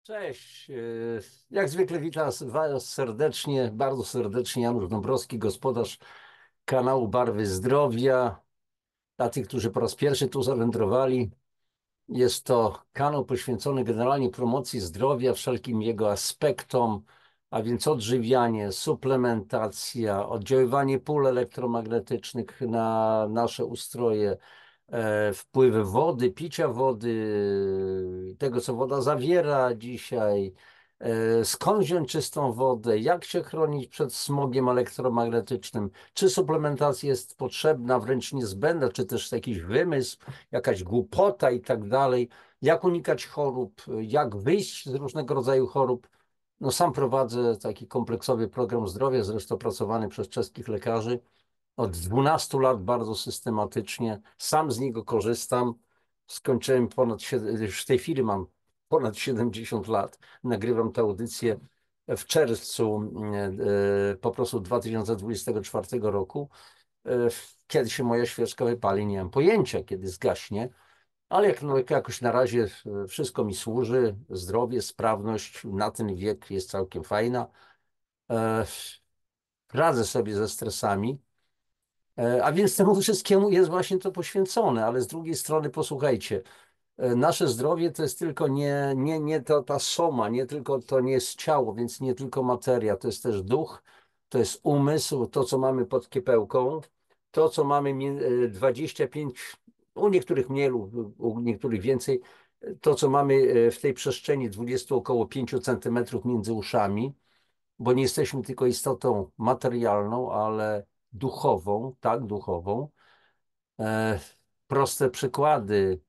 Cześć. Jak zwykle witam Was serdecznie, bardzo serdecznie. Janusz Dąbrowski, gospodarz kanału Barwy Zdrowia. Dla tych, którzy po raz pierwszy tu zawędrowali, jest to kanał poświęcony generalnie promocji zdrowia, wszelkim jego aspektom, a więc odżywianie, suplementacja, oddziaływanie pól elektromagnetycznych na nasze ustroje, wpływy wody, picia wody, tego co woda zawiera dzisiaj, skąd wziąć czystą wodę, jak się chronić przed smogiem elektromagnetycznym, czy suplementacja jest potrzebna, wręcz niezbędna, czy też jakiś wymysł, jakaś głupota i tak dalej, jak unikać chorób, jak wyjść z różnego rodzaju chorób. No sam prowadzę taki kompleksowy program zdrowia, zresztą opracowany przez czeskich lekarzy od 12 lat bardzo systematycznie. Sam z niego korzystam. Skończyłem już w tej chwili mam ponad 70 lat. Nagrywam tę audycję w czerwcu po prostu 2024 roku. Kiedy się moja świeczka wypali, nie mam pojęcia, kiedy zgaśnie, ale jakoś na razie wszystko mi służy. Zdrowie, sprawność na ten wiek jest całkiem fajna. E, Radzę sobie ze stresami. A więc temu wszystkiemu jest właśnie to poświęcone, ale z drugiej strony posłuchajcie, nasze zdrowie to jest tylko nie to, ta soma, nie tylko to nie jest ciało, więc nie tylko materia, to jest też duch, to jest umysł, to co mamy pod kiepełką, to co mamy 25, u niektórych mniej lub u niektórych więcej, to co mamy w tej przestrzeni 20 około 5 centymetrów między uszami, bo nie jesteśmy tylko istotą materialną, ale duchową, tak, duchową. E, Proste przykłady,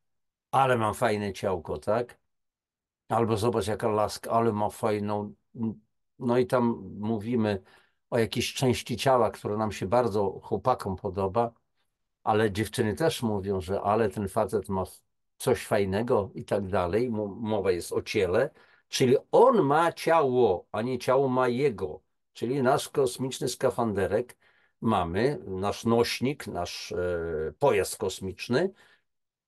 ale mam fajne ciałko, tak? Albo zobacz jaka laska, ale ma fajną. No i tam mówimy o jakiejś części ciała, która nam się bardzo chłopakom podoba, ale dziewczyny też mówią, że ale ten facet ma coś fajnego i tak dalej. Mowa jest o ciele, czyli on ma ciało, a nie ciało ma jego. Czyli nasz kosmiczny skafanderek mamy, nasz nośnik, nasz pojazd kosmiczny.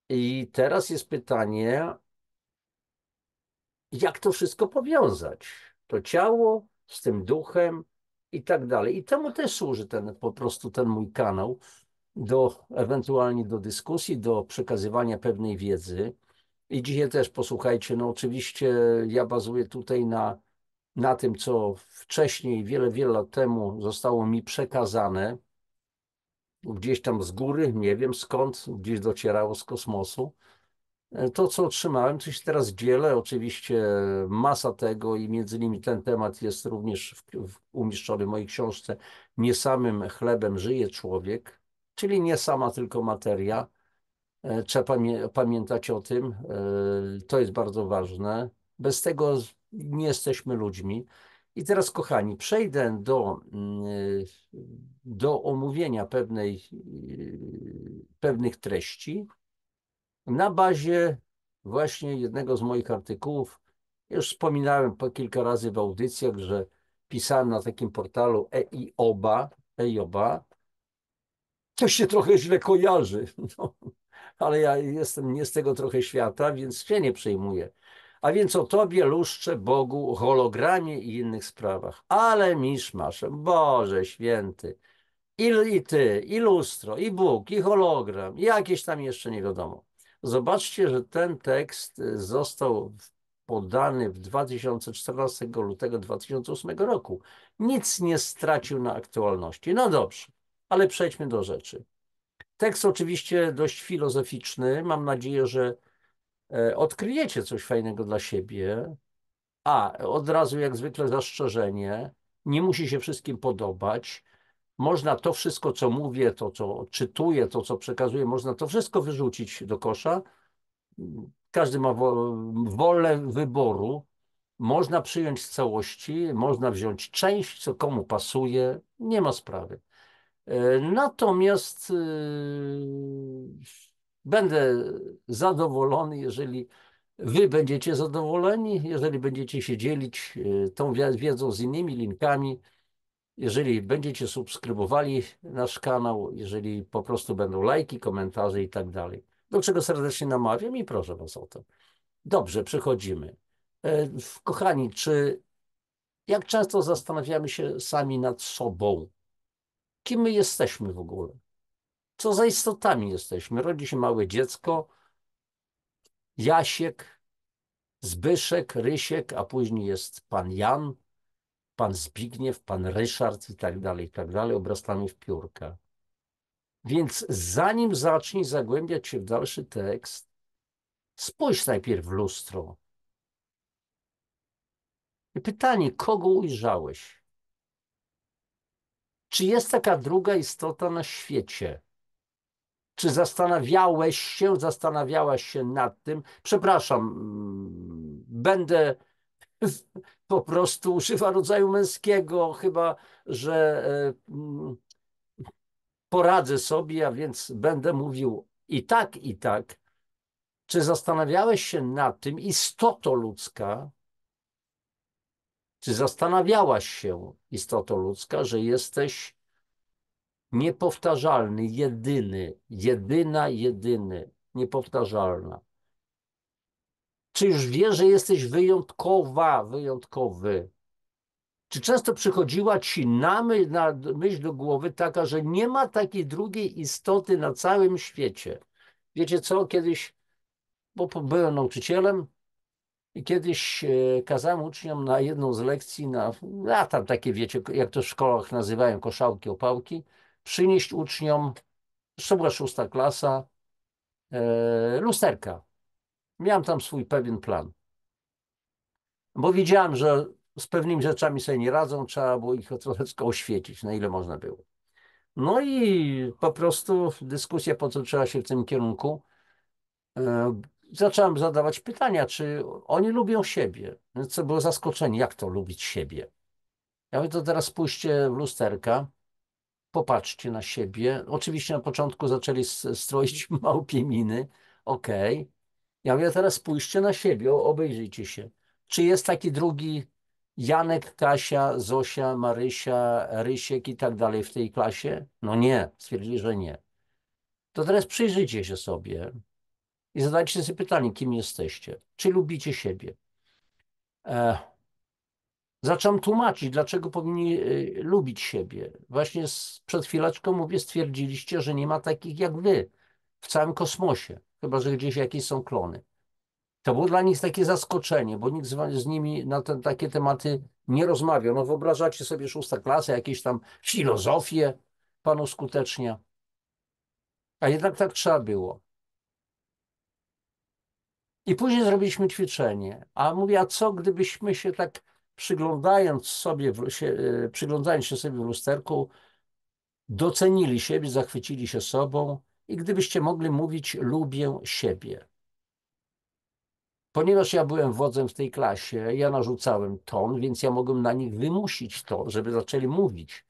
I teraz jest pytanie, jak to wszystko powiązać? To ciało z tym duchem i tak dalej. I temu też służy po prostu ten mój kanał ewentualnie do dyskusji, do przekazywania pewnej wiedzy. I dzisiaj też posłuchajcie, no oczywiście ja bazuję tutaj na tym, co wcześniej, wiele lat temu zostało mi przekazane, gdzieś tam z góry, nie wiem skąd, gdzieś docierało z kosmosu. To, co otrzymałem, coś teraz dzielę. Oczywiście masa tego i między innymi ten temat jest również umieszczony w mojej książce Nie samym chlebem żyje człowiek, czyli nie sama tylko materia. Trzeba pamiętać o tym. To jest bardzo ważne. Bez tego nie jesteśmy ludźmi. I teraz, kochani, przejdę do omówienia pewnych treści na bazie właśnie jednego z moich artykułów. Już wspominałem po kilka razy w audycjach, że pisałem na takim portalu EIOBA. To się trochę źle kojarzy, no, ale ja jestem nie z tego trochę świata, więc się nie przejmuję. A więc o Tobie, lustrze, Bogu, hologramie i innych sprawach. Ale miszmasz, Boże święty. I ty, i lustro, i Bóg, i hologram, i jakieś tam jeszcze nie wiadomo. Zobaczcie, że ten tekst został podany w 2014 lutego 2008 roku. Nic nie stracił na aktualności. No dobrze, ale przejdźmy do rzeczy. Tekst oczywiście dość filozoficzny. Mam nadzieję, że odkryjecie coś fajnego dla siebie. A, od razu jak zwykle zastrzeżenie. Nie musi się wszystkim podobać. Można to wszystko, co mówię, to, co czytuję, to, co przekazuję, można to wszystko wyrzucić do kosza. Każdy ma wolę wyboru. Można przyjąć z całości, można wziąć część, co komu pasuje, nie ma sprawy. Natomiast będę zadowolony, jeżeli wy będziecie zadowoleni, jeżeli będziecie się dzielić tą wiedzą z innymi linkami, jeżeli będziecie subskrybowali nasz kanał, jeżeli po prostu będą lajki, komentarze i tak dalej. Do czego serdecznie namawiam i proszę was o to. Dobrze, przechodzimy. Kochani, jak często zastanawiamy się sami nad sobą? Kim my jesteśmy w ogóle? Co za istotami jesteśmy? Rodzi się małe dziecko, Jasiek, Zbyszek, Rysiek, a później jest pan Jan, pan Zbigniew, pan Ryszard i tak dalej, obrastamy w piórka. Więc zanim zacznij zagłębiać się w dalszy tekst, spójrz najpierw w lustro. I pytanie, kogo ujrzałeś? Czy jest taka druga istota na świecie? Czy zastanawiałaś się nad tym? Przepraszam, będę po prostu używa rodzaju męskiego, chyba że poradzę sobie, a więc będę mówił i tak, i tak. Czy zastanawiałeś się nad tym, istoto ludzka, czy zastanawiałaś się, istoto ludzka, że jesteś niepowtarzalny, jedyny, jedyny, niepowtarzalna? Czy już wiesz, że jesteś wyjątkowa, wyjątkowy? Czy często przychodziła ci na myśl do głowy taka, że nie ma takiej drugiej istoty na całym świecie? Wiecie co, kiedyś, bo byłem nauczycielem i kiedyś kazałem uczniom na jedną z lekcji, a tam takie wiecie, jak to w szkołach nazywają, koszałki, opałki, przynieść uczniom, to była 6. klasa, lusterka. Miałem tam swój pewien plan, bo wiedziałem, że z pewnymi rzeczami sobie nie radzą, trzeba było ich troszeczkę oświecić, na ile można było. No i po prostu dyskusja potoczyła się w tym kierunku. Zacząłem zadawać pytania, czy oni lubią siebie. No co było zaskoczenie, jak to lubić siebie? Ja mówię, to teraz spójrzcie w lusterka, popatrzcie na siebie. Oczywiście na początku zaczęli stroić małpie miny. Okej. Ja mówię, teraz spójrzcie na siebie, obejrzyjcie się. Czy jest taki drugi Janek, Kasia, Zosia, Marysia, Rysiek i tak dalej w tej klasie? No nie, stwierdzili, że nie. To teraz przyjrzyjcie się sobie i zadajcie sobie pytanie, kim jesteście? Czy lubicie siebie? E, Zacząłem tłumaczyć, dlaczego powinni lubić siebie. Właśnie przed chwileczką mówię, stwierdziliście, że nie ma takich jak wy w całym kosmosie, chyba że gdzieś jakieś są klony. To było dla nich takie zaskoczenie, bo nikt z nimi na takie tematy nie rozmawiał. No wyobrażacie sobie 6. klasa, jakieś tam filozofię pan uskutecznia. A jednak tak trzeba było. I później zrobiliśmy ćwiczenie. A mówię, a co gdybyśmy się tak przyglądając się sobie w lusterku, docenili siebie, zachwycili się sobą i gdybyście mogli mówić lubię siebie. Ponieważ ja byłem wodzem w tej klasie, ja narzucałem ton, więc ja mogłem na nich wymusić to, żeby zaczęli mówić.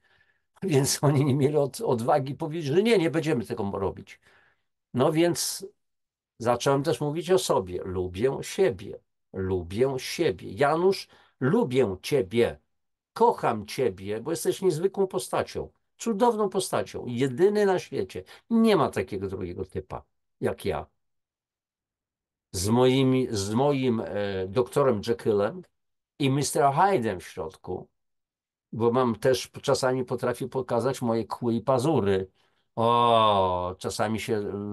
Więc oni nie mieli odwagi powiedzieć, że nie będziemy tego robić. No więc zacząłem też mówić o sobie. Lubię siebie. Lubię siebie. Janusz, lubię ciebie. Kocham ciebie, bo jesteś niezwykłą postacią. Cudowną postacią. Jedyny na świecie. Nie ma takiego drugiego typa jak ja. Z moim doktorem Jekyllem i Mr. Hyde'em w środku, bo mam też, czasami potrafię pokazać moje kły i pazury. O, czasami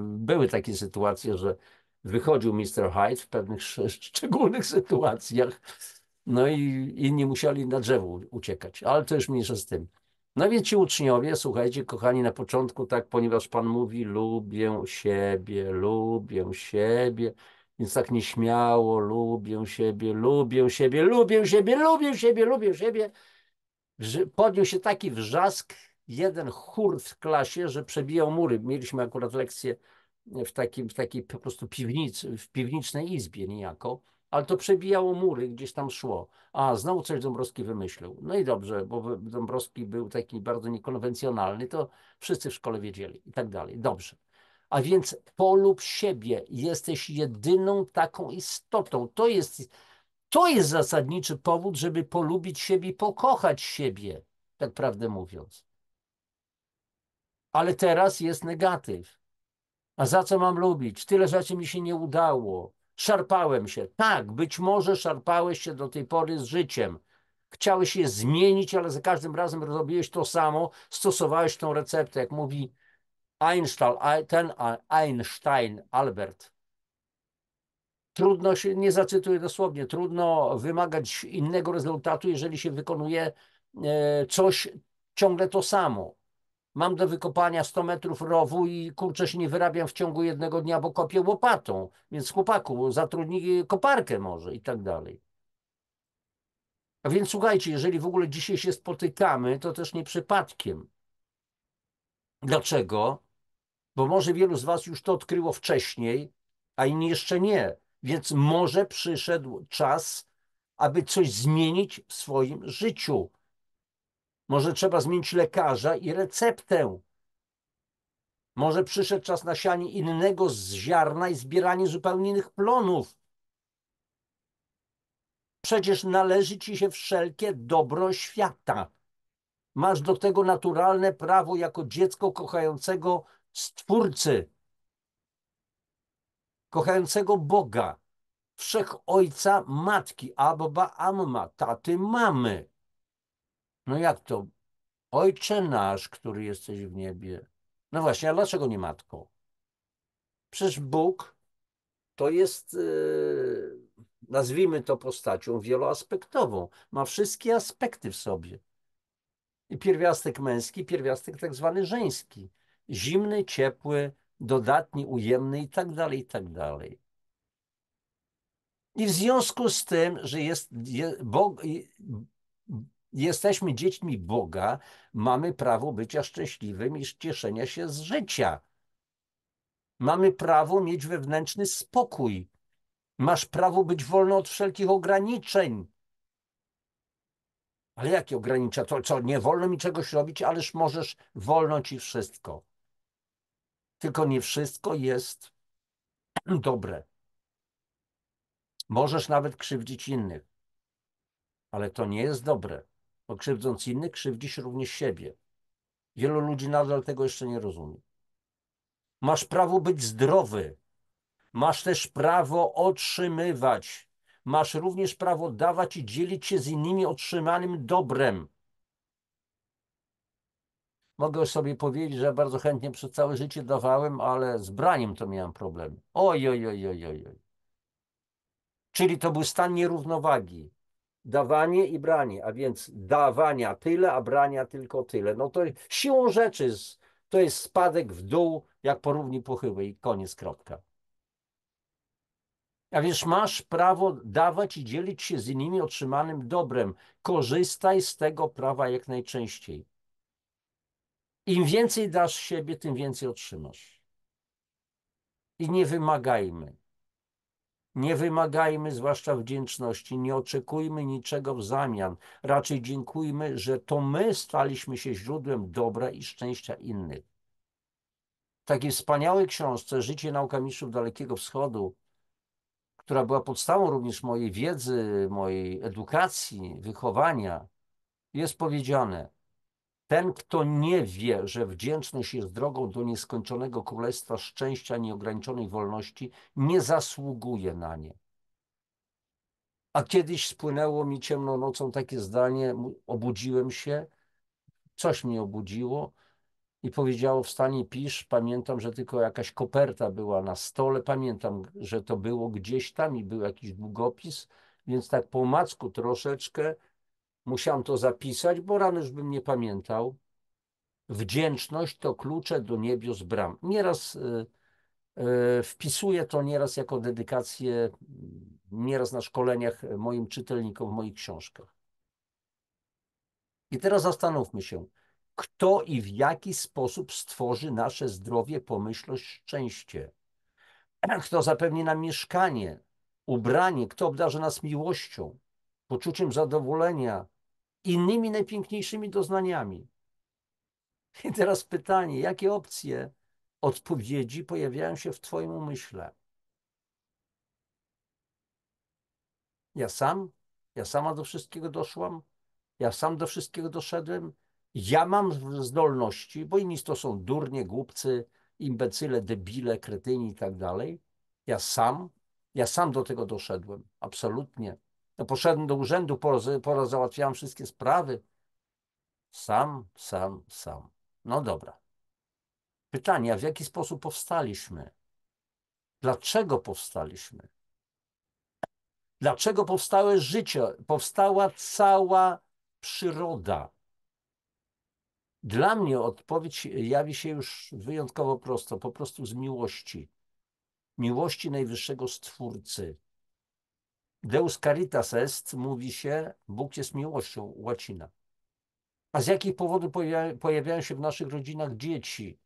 były takie sytuacje, że wychodził Mr. Hyde w pewnych szczególnych sytuacjach, no i inni musieli na drzewo uciekać, ale to już mniejsza z tym. No więc ci uczniowie, słuchajcie, kochani, na początku tak, ponieważ Pan mówi, lubię siebie, więc tak nieśmiało, lubię siebie, lubię siebie, lubię siebie, lubię siebie, lubię siebie, że podniósł się taki wrzask, jeden chór w klasie, że przebijał mury. Mieliśmy akurat lekcję w takiej po prostu piwnicy, w piwniczej izbie niejako, ale to przebijało mury, gdzieś tam szło. A, znowu coś Dąbrowski wymyślił. No i dobrze, bo Dąbrowski był taki bardzo niekonwencjonalny, to wszyscy w szkole wiedzieli i tak dalej. Dobrze. A więc polub siebie. Jesteś jedyną taką istotą. To jest zasadniczy powód, żeby polubić siebie i pokochać siebie, tak prawdę mówiąc. Ale teraz jest negatyw. A za co mam lubić? Tyle rzeczy mi się nie udało. Szarpałem się. Tak, być może szarpałeś się do tej pory z życiem. Chciałeś je zmienić, ale za każdym razem robiłeś to samo, stosowałeś tą receptę, jak mówi Einstein, Albert. Trudno się, nie zacytuję dosłownie, trudno wymagać innego rezultatu, jeżeli się wykonuje coś ciągle to samo. Mam do wykopania 100 metrów rowu i kurczę się nie wyrabiam w ciągu jednego dnia, bo kopię łopatą. Więc chłopaku, zatrudnij koparkę może i tak dalej. A więc słuchajcie, jeżeli w ogóle dzisiaj się spotykamy, to też nie przypadkiem. Dlaczego? Bo może wielu z was już to odkryło wcześniej, a inni jeszcze nie. Więc może przyszedł czas, aby coś zmienić w swoim życiu. Może trzeba zmienić lekarza i receptę. Może przyszedł czas na sianie innego z ziarna i zbieranie zupełnie innych plonów. Przecież należy ci się wszelkie dobro świata. Masz do tego naturalne prawo jako dziecko kochającego Stwórcy, kochającego Boga, Wszechojca, Matki, Abba, Amma, taty, mamy. No jak to? Ojcze nasz, który jesteś w niebie. No właśnie, a dlaczego nie matko? Przecież Bóg to jest, nazwijmy to postacią wieloaspektową. Ma wszystkie aspekty w sobie. I pierwiastek męski, pierwiastek tak zwany żeński. Zimny, ciepły, dodatni, ujemny i tak dalej, i tak dalej. I w związku z tym, że jesteśmy dziećmi Boga, mamy prawo bycia szczęśliwym i cieszenia się z życia. Mamy prawo mieć wewnętrzny spokój. Masz prawo być wolny od wszelkich ograniczeń. Ale jakie ogranicza? To co, nie wolno mi czegoś robić, ależ możesz, wolno ci wszystko. Tylko nie wszystko jest dobre. Możesz nawet krzywdzić innych, ale to nie jest dobre, bo krzywdząc innych, krzywdzisz również siebie. Wielu ludzi nadal tego jeszcze nie rozumie. Masz prawo być zdrowy. Masz też prawo otrzymywać. Masz również prawo dawać i dzielić się z innymi otrzymanym dobrem. Mogę sobie powiedzieć, że bardzo chętnie przez całe życie dawałem, ale z braniem to miałem problem. Oj, oj, oj, oj, oj. Czyli to był stan nierównowagi. Dawanie i branie, a więc dawania tyle, a brania tylko tyle. No to siłą rzeczy to jest spadek w dół, jak po równi pochyłej i koniec, kropka. A więc masz prawo dawać i dzielić się z innymi otrzymanym dobrem. Korzystaj z tego prawa jak najczęściej. Im więcej dasz siebie, tym więcej otrzymasz. I nie wymagajmy. Nie wymagajmy, zwłaszcza wdzięczności, nie oczekujmy niczego w zamian. Raczej dziękujmy, że to my staliśmy się źródłem dobra i szczęścia innych. W takiej wspaniałej książce Życie i nauka mistrzów Dalekiego Wschodu, która była podstawą również mojej wiedzy, mojej edukacji, wychowania, jest powiedziane: ten, kto nie wie, że wdzięczność jest drogą do nieskończonego królestwa szczęścia, nieograniczonej wolności, nie zasługuje na nie. A kiedyś spłynęło mi ciemną nocą takie zdanie, obudziłem się, coś mnie obudziło i powiedziało: wstań i pisz. Pamiętam, że tylko jakaś koperta była na stole, pamiętam, że to było gdzieś tam i był jakiś długopis, więc tak po omacku troszeczkę musiałem to zapisać, bo rano już bym nie pamiętał. Wdzięczność to klucze do niebios bram. Nieraz wpisuję to nieraz jako dedykację, nieraz na szkoleniach moim czytelnikom w moich książkach. I teraz zastanówmy się, kto i w jaki sposób stworzy nasze zdrowie, pomyślność, szczęście? Kto zapewni nam mieszkanie, ubranie, kto obdarzy nas miłością, poczuciem zadowolenia, innymi najpiękniejszymi doznaniami? I teraz pytanie, jakie opcje odpowiedzi pojawiają się w twoim umyśle? Ja sam? Ja sama do wszystkiego doszłam? Ja sam do wszystkiego doszedłem? Ja mam zdolności, bo inni to są durnie, głupcy, imbecyle, debile, kretyni i tak dalej. Ja sam Ja sam do tego doszedłem, absolutnie. No, poszedłem do urzędu, załatwiałem wszystkie sprawy. Sam. No dobra. Pytanie, a w jaki sposób powstaliśmy? Dlaczego powstaliśmy? Dlaczego powstało życie? Powstała cała przyroda. Dla mnie odpowiedź jawi się już wyjątkowo prosto, po prostu z miłości. Miłości najwyższego Stwórcy. Deus caritas est, mówi się, Bóg jest miłością, łacina. A z jakich powodów pojawiają się w naszych rodzinach dzieci?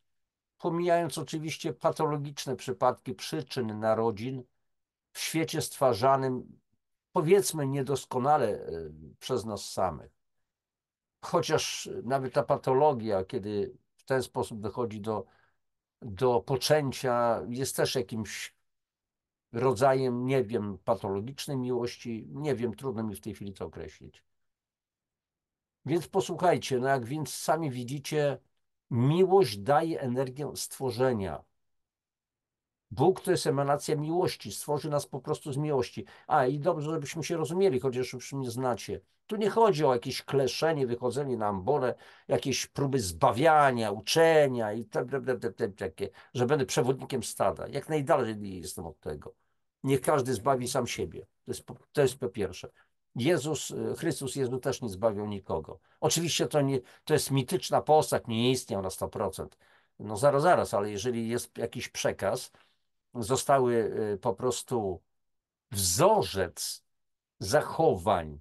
Pomijając oczywiście patologiczne przypadki przyczyn narodzin w świecie stwarzanym, powiedzmy niedoskonale przez nas samych. Chociaż nawet ta patologia, kiedy w ten sposób dochodzi do poczęcia, jest też jakimś rodzajem, nie wiem, patologicznej miłości, nie wiem, trudno mi w tej chwili to określić. Więc posłuchajcie, no jak więc sami widzicie, miłość daje energię stworzenia. Bóg to jest emanacja miłości, stworzy nas po prostu z miłości. A i dobrze, żebyśmy się rozumieli, chociaż już mnie znacie. Tu nie chodzi o jakieś kleszenie, wychodzenie na amborę, jakieś próby zbawiania, uczenia i takie, że będę przewodnikiem stada. Jak najdalej jestem od tego. Niech każdy zbawi sam siebie. To jest po pierwsze. Chrystus Jezus też nie zbawił nikogo. Oczywiście to jest mityczna postać, nie istniał na 100%. No zaraz, ale jeżeli jest jakiś przekaz, zostały po prostu wzorzec zachowań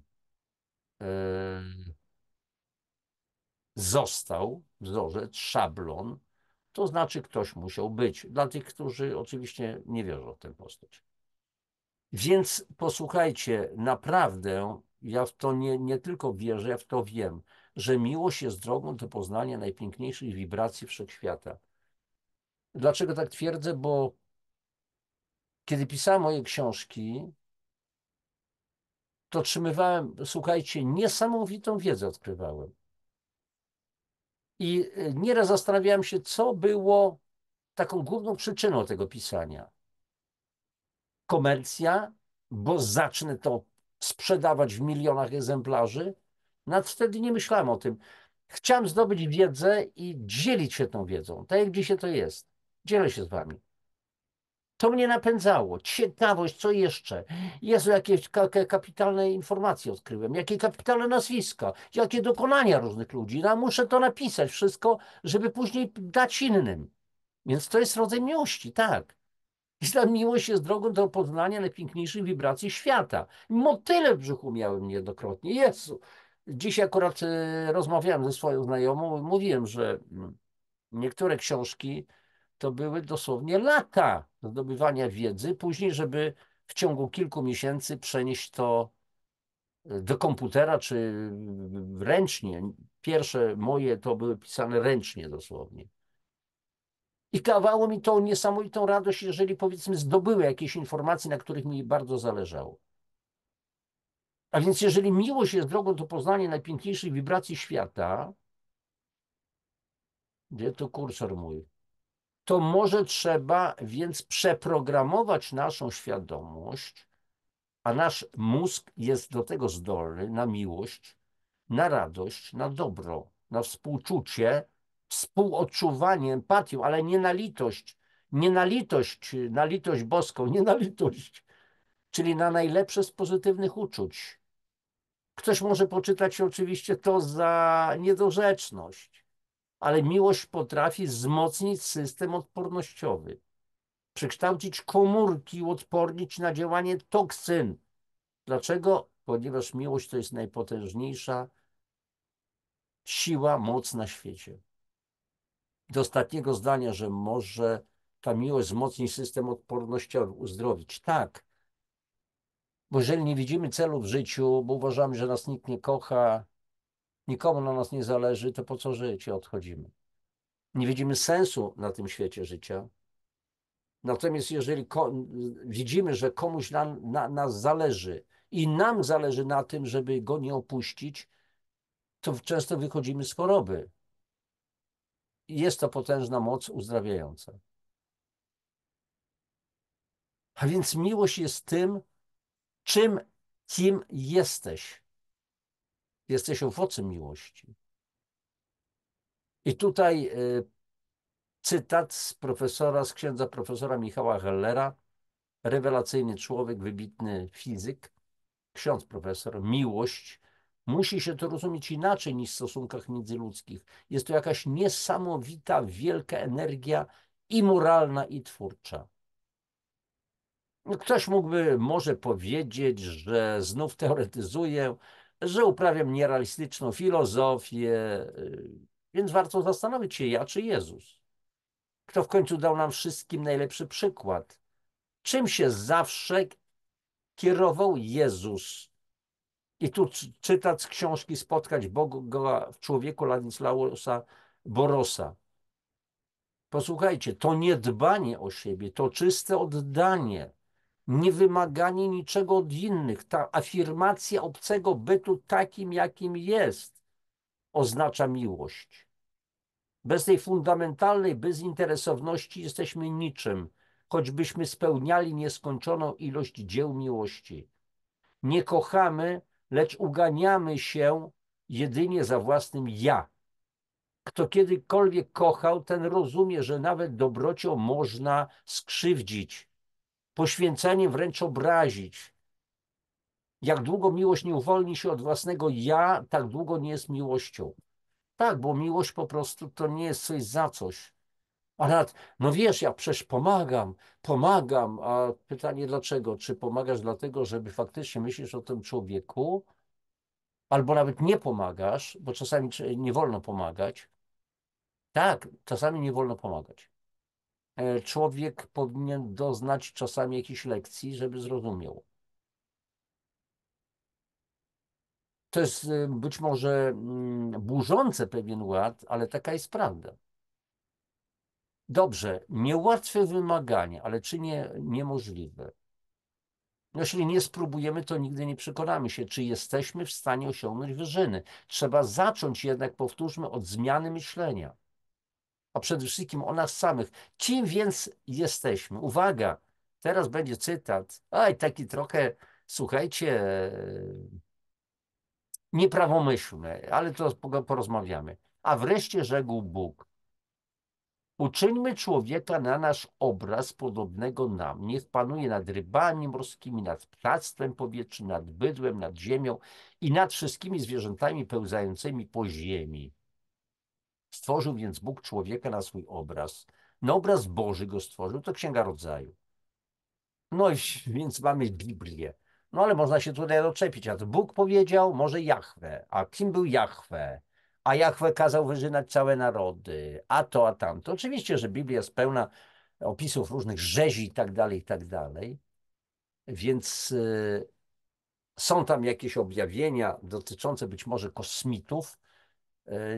został, wzorzec, szablon, to znaczy ktoś musiał być. Dla tych, którzy oczywiście nie wierzą w tę postać. Więc posłuchajcie, naprawdę ja w to nie tylko wierzę, ja w to wiem, że miłość jest drogą do poznania najpiękniejszych wibracji wszechświata. Dlaczego tak twierdzę? Bo kiedy pisałem moje książki, to otrzymywałem, słuchajcie, niesamowitą wiedzę odkrywałem. I nieraz zastanawiałem się, co było taką główną przyczyną tego pisania. Komercja, bo zacznę to sprzedawać w milionach egzemplarzy. Nawet wtedy nie myślałem o tym. Chciałem zdobyć wiedzę i dzielić się tą wiedzą, tak jak dzisiaj to jest. Dzielę się z wami. To mnie napędzało. Ciekawość, co jeszcze? Jezu, jakieś kapitalne informacje odkryłem, jakie kapitalne nazwiska, jakie dokonania różnych ludzi. No, muszę to napisać wszystko, żeby później dać innym. Więc to jest rodzaj miłości, tak. I ta miłość jest drogą do poznania najpiękniejszych wibracji świata. Motyle w brzuchu miałem niejednokrotnie. Jezu. Dzisiaj akurat rozmawiałem ze swoją znajomą, mówiłem, że niektóre książki to były dosłownie lata zdobywania wiedzy, później, żeby w ciągu kilku miesięcy przenieść to do komputera czy ręcznie. Pierwsze moje to były pisane ręcznie dosłownie. I dawało mi tą niesamowitą radość, jeżeli powiedzmy zdobyły jakieś informacje, na których mi bardzo zależało. A więc jeżeli miłość jest drogą do poznania najpiękniejszych wibracji świata, gdzie to kursor mój? To może trzeba więc przeprogramować naszą świadomość, a nasz mózg jest do tego zdolny, na miłość, na radość, na dobro, na współczucie, współodczuwanie, empatię, ale nie na litość, nie na litość boską, nie na litość, czyli na najlepsze z pozytywnych uczuć. Ktoś może poczytać oczywiście to za niedorzeczność, ale miłość potrafi wzmocnić system odpornościowy, przekształcić komórki i uodpornić na działanie toksyn. Dlaczego? Ponieważ miłość to jest najpotężniejsza siła, moc na świecie. Do ostatniego zdania, że może ta miłość wzmocni system odpornościowy, uzdrowić. Tak, bo jeżeli nie widzimy celu w życiu, bo uważamy, że nas nikt nie kocha, nikomu na nas nie zależy, to po co żyć i odchodzimy? Nie widzimy sensu na tym świecie życia. Natomiast jeżeli widzimy, że komuś na nas zależy i nam zależy na tym, żeby go nie opuścić, to często wychodzimy z choroby. I jest to potężna moc uzdrawiająca. A więc miłość jest tym, kim jesteś. Jesteś owocem miłości. I tutaj cytat z księdza profesora Michała Hellera, rewelacyjny człowiek, wybitny fizyk, ksiądz profesor. Miłość musi się to rozumieć inaczej niż w stosunkach międzyludzkich. Jest to jakaś niesamowita, wielka energia i moralna, i twórcza. No, ktoś mógłby może powiedzieć, że znów teoretyzuję, że uprawiam nierealistyczną filozofię, więc warto zastanowić się, ja czy Jezus. Kto w końcu dał nam wszystkim najlepszy przykład? Czym się zawsze kierował Jezus? I tu cytat z książki Spotkać Boga w człowieku Ladislausa Borosa. Posłuchajcie, to nie dbanie o siebie, to czyste oddanie, nie wymaganie niczego od innych. Ta afirmacja obcego bytu takim, jakim jest, oznacza miłość. Bez tej fundamentalnej bezinteresowności jesteśmy niczym, choćbyśmy spełniali nieskończoną ilość dzieł miłości. Nie kochamy, lecz uganiamy się jedynie za własnym ja. Kto kiedykolwiek kochał, ten rozumie, że nawet dobrocią można skrzywdzić, poświęceniem wręcz obrazić. Jak długo miłość nie uwolni się od własnego ja, tak długo nie jest miłością. Tak, bo miłość po prostu to nie jest coś za coś. A nawet, no wiesz, ja przecież pomagam, a pytanie dlaczego? Czy pomagasz dlatego, żeby faktycznie myślisz o tym człowieku, albo nawet nie pomagasz, bo czasami nie wolno pomagać. Tak, czasami nie wolno pomagać. Człowiek powinien doznać czasami jakiejś lekcji, żeby zrozumiał. To jest być może burzące pewien ład, ale taka jest prawda. Dobrze, niełatwe wymagania, ale czy nie niemożliwe? No, jeśli nie spróbujemy, to nigdy nie przekonamy się, czy jesteśmy w stanie osiągnąć wyżyny. Trzeba zacząć jednak, powtórzmy, od zmiany myślenia, a przede wszystkim o nas samych. Kim więc jesteśmy? Uwaga, teraz będzie cytat. Aj, taki trochę, słuchajcie, nieprawomyślny, ale to porozmawiamy. A wreszcie rzekł Bóg: uczyńmy człowieka na nasz obraz, podobnego nam. Niech panuje nad rybami morskimi, nad ptactwem powietrznym, nad bydłem, nad ziemią i nad wszystkimi zwierzętami pełzającymi po ziemi. Stworzył więc Bóg człowieka na swój obraz. Na obraz Boży go stworzył, to Księga Rodzaju. No i więc mamy Biblię. No ale można się tutaj doczepić. A to Bóg powiedział, może Jahwe. A kim był Jahwe? A Jahwe kazał wyżynać całe narody. A to, a tamto. Oczywiście, że Biblia jest pełna opisów różnych rzezi i tak dalej, i tak dalej. Więc są tam jakieś objawienia dotyczące być może kosmitów.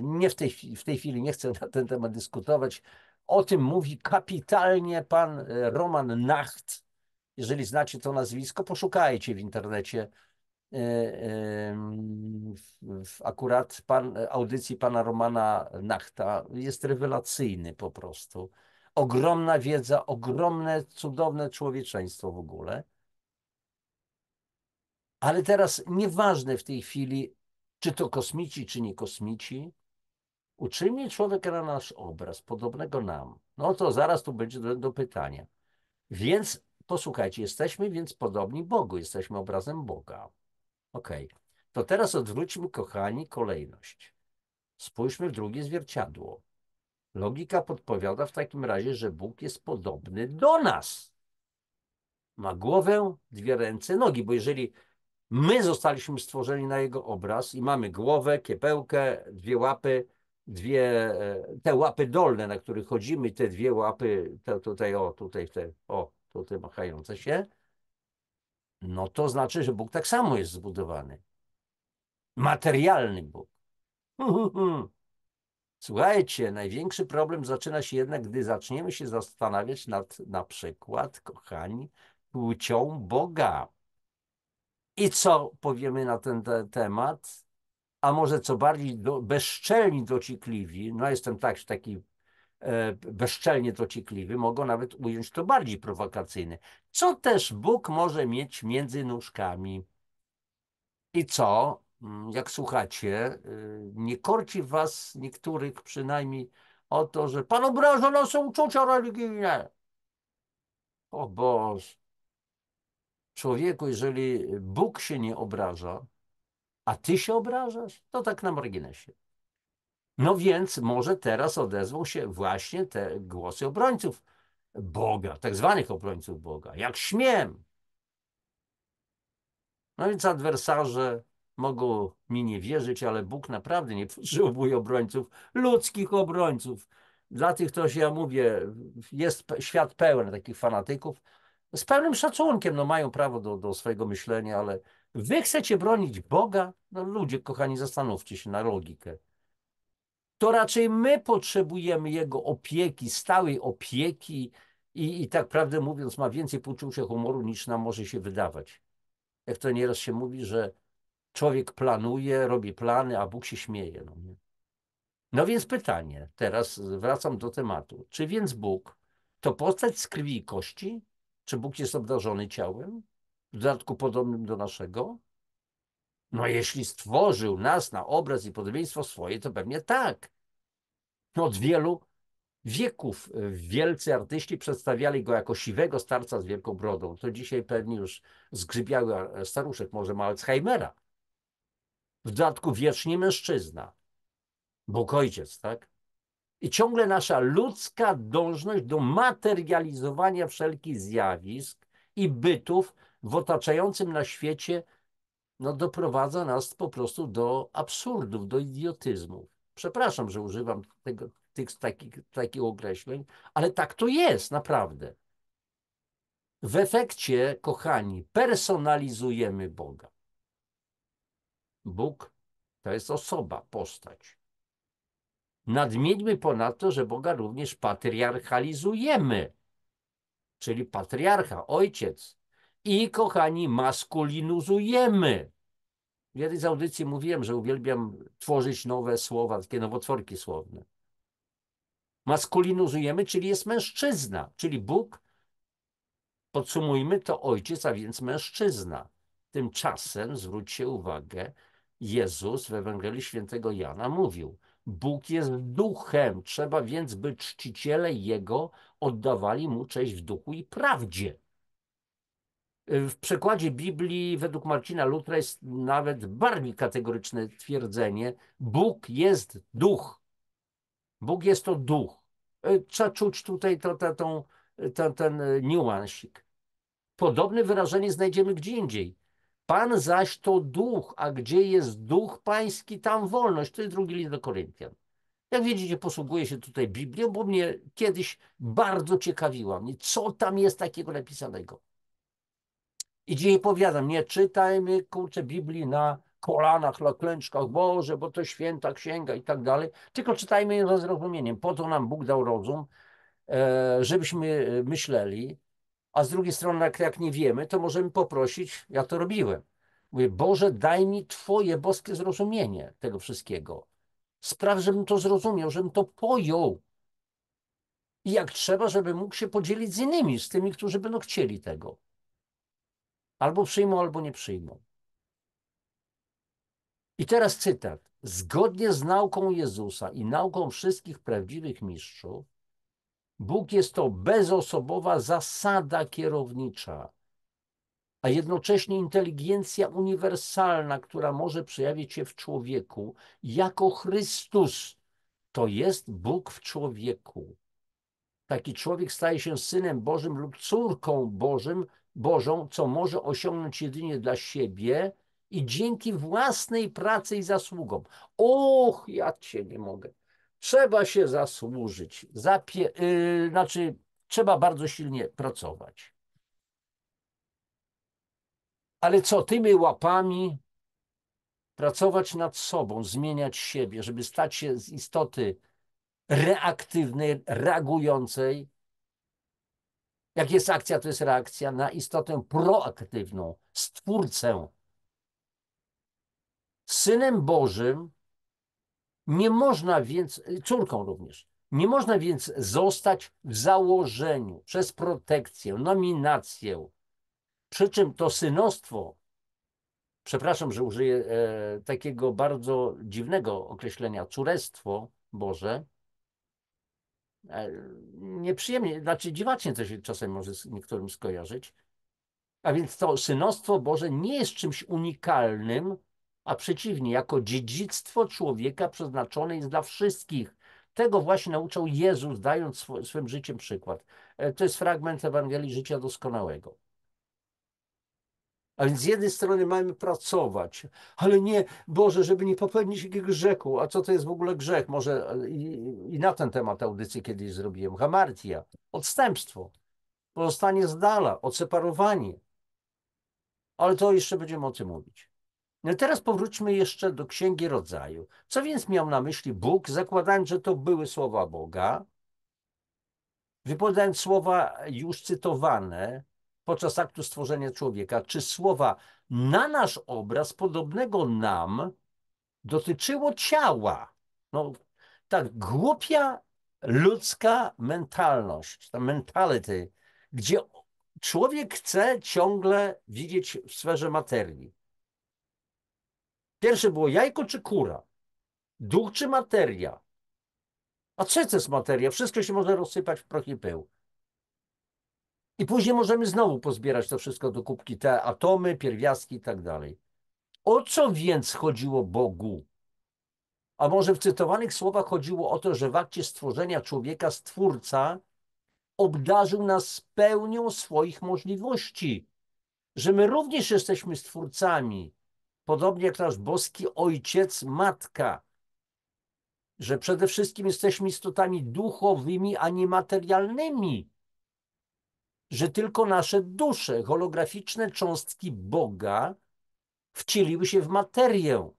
Nie w tej chwili nie chcę na ten temat dyskutować. O tym mówi kapitalnie pan Roman Nacht. Jeżeli znacie to nazwisko, poszukajcie w internecie akurat audycji pana Romana Nachta. Jest rewelacyjny po prostu. Ogromna wiedza, ogromne, cudowne człowieczeństwo w ogóle. Ale teraz nieważne w tej chwili, czy to kosmici, czy nie kosmici, uczyńmy człowieka na nasz obraz, podobnego nam. No to zaraz tu będzie do pytania. Więc posłuchajcie, jesteśmy więc podobni Bogu, jesteśmy obrazem Boga. Okej. To teraz odwróćmy, kochani, kolejność. Spójrzmy w drugie zwierciadło. Logika podpowiada w takim razie, że Bóg jest podobny do nas. Ma głowę, dwie ręce, nogi, bo jeżeli my zostaliśmy stworzeni na Jego obraz i mamy głowę, kiepełkę, dwie łapy, te łapy dolne, na których chodzimy, te dwie łapy, tutaj machające się, no to znaczy, że Bóg tak samo jest zbudowany. Materialny Bóg. Słuchajcie, największy problem zaczyna się jednak, gdy zaczniemy się zastanawiać nad, na przykład, kochani, płcią Boga. I co powiemy na ten temat? A może co bardziej bezczelni, dociekliwi, no jestem taki bezczelnie dociekliwy, mogą nawet ująć to bardziej prowokacyjne. Co też Bóg może mieć między nóżkami? I co? Jak słuchacie, nie korci was niektórych przynajmniej o to, że Pan obraża nasze uczucia religijne. O Boże. Człowieku, jeżeli Bóg się nie obraża, a ty się obrażasz, to tak na marginesie. No więc może teraz odezwą się właśnie te głosy obrońców Boga, tak zwanych obrońców Boga. Jak śmiem! No więc adwersarze mogą mi nie wierzyć, ale Bóg naprawdę nie potrzebuje obrońców, ludzkich obrońców. Dla tych, to się ja mówię, jest świat pełen takich fanatyków. Z pełnym szacunkiem, no mają prawo do swojego myślenia, ale wy chcecie bronić Boga? No ludzie, kochani, zastanówcie się na logikę. To raczej my potrzebujemy Jego opieki, stałej opieki i tak prawdę mówiąc ma więcej poczucia humoru niż nam może się wydawać. Jak to nieraz się mówi, że człowiek planuje, robi plany, a Bóg się śmieje. No, nie? No więc pytanie, teraz wracam do tematu. Czy więc Bóg to postać z krwi i kości? Czy Bóg jest obdarzony ciałem? W dodatku podobnym do naszego? No jeśli stworzył nas na obraz i podobieństwo swoje, to pewnie tak. Od wielu wieków wielcy artyści przedstawiali go jako siwego starca z wielką brodą. To dzisiaj pewnie już zgrzybiały staruszek, może ma Alzheimera. W dodatku wiecznie mężczyzna. Bóg ojciec, tak? I ciągle nasza ludzka dążność do materializowania wszelkich zjawisk i bytów w otaczającym na świecie no, doprowadza nas po prostu do absurdów, do idiotyzmów. Przepraszam, że używam takich określeń, ale tak to jest naprawdę. W efekcie, kochani, personalizujemy Boga. Bóg to jest osoba, postać. Nadmieńmy ponadto, że Boga również patriarchalizujemy, czyli patriarcha, ojciec. I, kochani, maskulinizujemy. W jednej z audycji mówiłem, że uwielbiam tworzyć nowe słowa, takie nowotworki słowne. Maskulinizujemy, czyli jest mężczyzna, czyli Bóg, podsumujmy, to ojciec, a więc mężczyzna. Tymczasem, zwróćcie uwagę, Jezus w Ewangelii Świętego Jana mówił, Bóg jest duchem, trzeba więc, by czciciele Jego oddawali Mu cześć w duchu i prawdzie. W przekładzie Biblii według Marcina Lutra jest nawet bardziej kategoryczne twierdzenie, Bóg jest duch. Bóg jest to duch. Trzeba czuć tutaj ten niuansik. Podobne wyrażenie znajdziemy gdzie indziej. Pan zaś to duch, a gdzie jest duch pański, tam wolność. To jest drugi list do Koryntian. Jak widzicie, posługuję się tutaj Biblią, bo mnie kiedyś bardzo ciekawiła mnie, co tam jest takiego napisanego. I dzisiaj powiadam, nie czytajmy, kurczę, Biblii na kolanach, na klęczkach, Boże, bo to święta księga i tak dalej, tylko czytajmy ją ze zrozumieniem. Po to nam Bóg dał rozum, żebyśmy myśleli, a z drugiej strony, jak nie wiemy, to możemy poprosić, ja to robiłem. Mówię, Boże, daj mi Twoje boskie zrozumienie tego wszystkiego. Spraw, żebym to zrozumiał, żebym to pojął. I jak trzeba, żeby mógł się podzielić z innymi, z tymi, którzy będą chcieli tego. Albo przyjmą, albo nie przyjmą. I teraz cytat. Zgodnie z nauką Jezusa i nauką wszystkich prawdziwych mistrzów, Bóg jest to bezosobowa zasada kierownicza, a jednocześnie inteligencja uniwersalna, która może przejawić się w człowieku jako Chrystus. To jest Bóg w człowieku. Taki człowiek staje się synem Bożym lub córką Bożą, co może osiągnąć jedynie dla siebie i dzięki własnej pracy i zasługom. Och, ja cię nie mogę. Trzeba się zasłużyć. Znaczy, trzeba bardzo silnie pracować. Ale co, tymi łapami pracować nad sobą, zmieniać siebie, żeby stać się z istoty reaktywnej, reagującej. Jak jest akcja, to jest reakcja na istotę proaktywną, stwórcę. Synem Bożym nie można więc, córką również, Nie można więc zostać w założeniu przez protekcję, nominację, przy czym to synostwo, przepraszam, że użyję takiego bardzo dziwnego określenia, córestwo Boże, nieprzyjemnie, znaczy dziwacznie to się czasem może z niektórym skojarzyć, a więc to synostwo Boże nie jest czymś unikalnym, a przeciwnie, jako dziedzictwo człowieka przeznaczone jest dla wszystkich. Tego właśnie nauczał Jezus, dając swym życiem przykład. To jest fragment Ewangelii Życia Doskonałego. A więc z jednej strony mamy pracować, ale nie, Boże, żeby nie popełnić jakiegoś grzechu. A co to jest w ogóle grzech? Może i na ten temat audycję kiedyś zrobiłem. Hamartia, odstępstwo, pozostanie z dala, odseparowanie. Ale to jeszcze będziemy o tym mówić. No teraz powróćmy jeszcze do Księgi Rodzaju. Co więc miał na myśli Bóg, zakładając, że to były słowa Boga, wypowiadając słowa już cytowane podczas aktu stworzenia człowieka, czy słowa na nasz obraz, podobnego nam, dotyczyło ciała? No, tak głupia ludzka mentalność, ta mentality, gdzie człowiek chce ciągle widzieć w sferze materii. Pierwsze było jajko czy kura? Duch czy materia? A co to jest materia? Wszystko się może rozsypać w proch i pył. I później możemy znowu pozbierać to wszystko do kubki, te atomy, pierwiastki i tak dalej. O co więc chodziło Bogu? A może w cytowanych słowach chodziło o to, że w akcie stworzenia człowieka Stwórca obdarzył nas pełnią swoich możliwości, że my również jesteśmy stwórcami, podobnie jak nasz boski Ojciec, Matka, że przede wszystkim jesteśmy istotami duchowymi, a nie materialnymi, że tylko nasze dusze, holograficzne cząstki Boga wcieliły się w materię,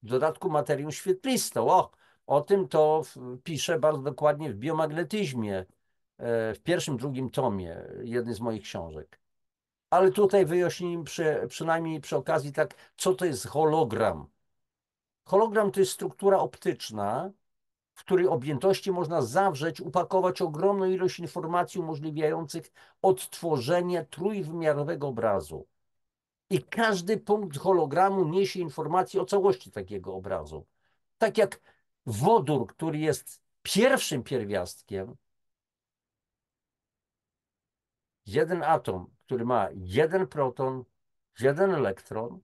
w dodatku materię świetlistą. O tym to piszę bardzo dokładnie w biomagnetyzmie, w pierwszym, drugim tomie jednej z moich książek. Ale tutaj wyjaśnijmy przynajmniej przy okazji tak, co to jest hologram. Hologram to jest struktura optyczna, w której objętości można zawrzeć, upakować ogromną ilość informacji umożliwiających odtworzenie trójwymiarowego obrazu. I każdy punkt hologramu niesie informację o całości takiego obrazu. Tak jak wodór, który jest pierwszym pierwiastkiem, jeden atom, który ma jeden proton, jeden elektron,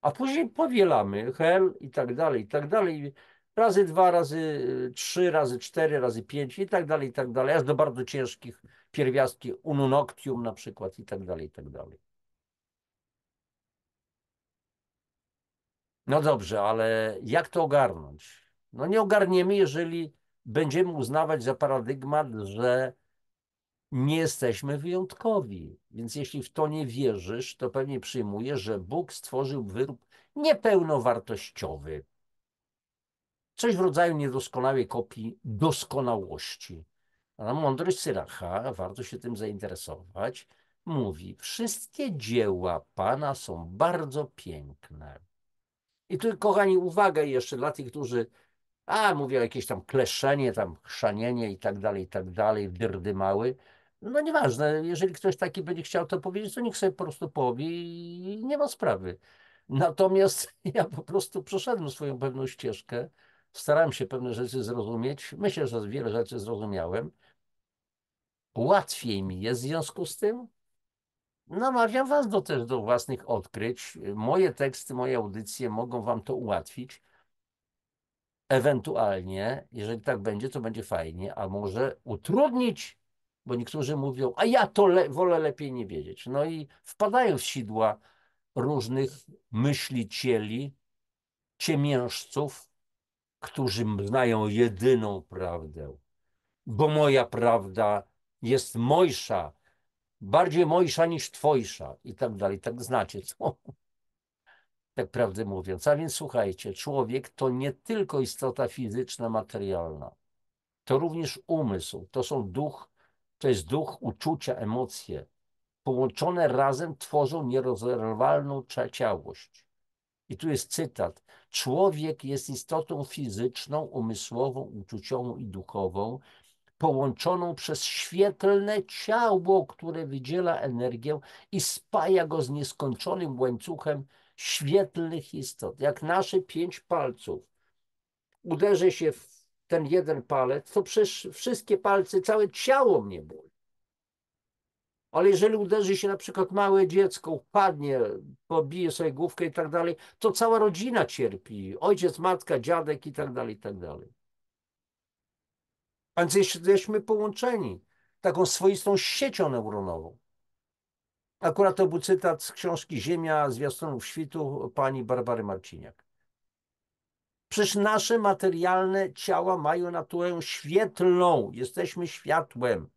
a później powielamy hel i tak dalej, razy 2, razy 3, razy 4, razy 5 i tak dalej, aż do bardzo ciężkich pierwiastki ununoctium na przykład i tak dalej, i tak dalej. No dobrze, ale jak to ogarnąć? No nie ogarniemy, jeżeli będziemy uznawać za paradygmat, że nie jesteśmy wyjątkowi. Więc jeśli w to nie wierzysz, to pewnie przyjmujesz, że Bóg stworzył wyrób niepełnowartościowy. Coś w rodzaju niedoskonałej kopii doskonałości. A mądrość Syracha, warto się tym zainteresować, mówi: wszystkie dzieła Pana są bardzo piękne. I tu, kochani, uwaga jeszcze dla tych, którzy mówią jakieś tam kleszczenie, tam chrzanienie i tak dalej, dyrdy mały. No nieważne, jeżeli ktoś taki będzie chciał to powiedzieć, to niech sobie po prostu powie i nie ma sprawy. Natomiast ja po prostu przeszedłem swoją pewną ścieżkę, starałem się pewne rzeczy zrozumieć. Myślę, że wiele rzeczy zrozumiałem. Łatwiej mi jest w związku z tym. Namawiam was też do własnych odkryć. Moje teksty, moje audycje mogą wam to ułatwić. Ewentualnie, jeżeli tak będzie, to będzie fajnie, a może utrudnić, bo niektórzy mówią, a ja to wolę lepiej nie wiedzieć. No i wpadają w sidła różnych myślicieli, ciemiężców, którzy znają jedyną prawdę, bo moja prawda jest mojsza, bardziej mojsza niż twojsza i tak dalej. Tak znacie to, tak prawdę mówiąc. A więc słuchajcie, człowiek to nie tylko istota fizyczna, materialna. To również umysł, to jest duch, uczucia, emocje. Połączone razem tworzą nierozerwalną całość. I tu jest cytat. Człowiek jest istotą fizyczną, umysłową, uczuciową i duchową, połączoną przez świetlne ciało, które wydziela energię i spaja go z nieskończonym łańcuchem świetlnych istot. Jak nasze 5 palców uderzy się w ten jeden palec, to przecież wszystkie palce, całe ciało mnie boli. Ale jeżeli uderzy się na przykład małe dziecko, upadnie, pobije sobie główkę i tak dalej, to cała rodzina cierpi. Ojciec, matka, dziadek i tak dalej, i tak dalej. A więc jesteśmy połączeni taką swoistą siecią neuronową. Akurat to był cytat z książki Ziemia zwiastunów świtu pani Barbary Marciniak. Przecież nasze materialne ciała mają naturę świetlną. Jesteśmy światłem.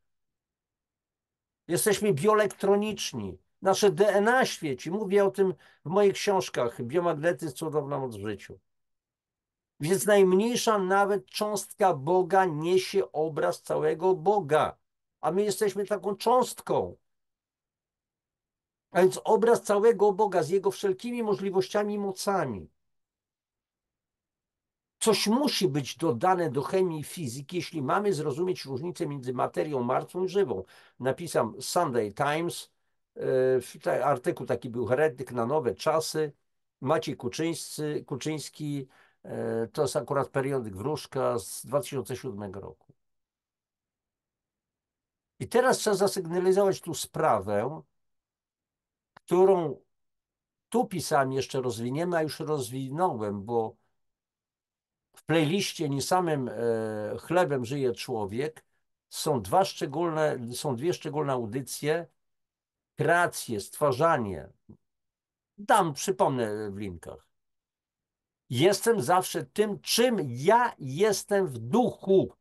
Jesteśmy bioelektroniczni. Nasze DNA świeci. Mówię o tym w moich książkach. Biomagnetyzm, cudowna moc w życiu. Więc najmniejsza nawet cząstka Boga niesie obraz całego Boga. A my jesteśmy taką cząstką. A więc obraz całego Boga z jego wszelkimi możliwościami i mocami. Coś musi być dodane do chemii i fizyki, jeśli mamy zrozumieć różnicę między materią martwą i żywą. Napisał Sunday Times, artykuł taki był Heretyk na nowe czasy. Maciej Kuczyński, to jest akurat periodyk Wróżka z 2007 roku. I teraz trzeba zasygnalizować tu sprawę, którą tu pisałem, jeszcze rozwiniemy, a już rozwinąłem, bo w playliście Nie samym chlebem żyje człowiek są dwie szczególne audycje, kreacje, stwarzanie. Przypomnę w linkach. Jestem zawsze tym, czym ja jestem w duchu,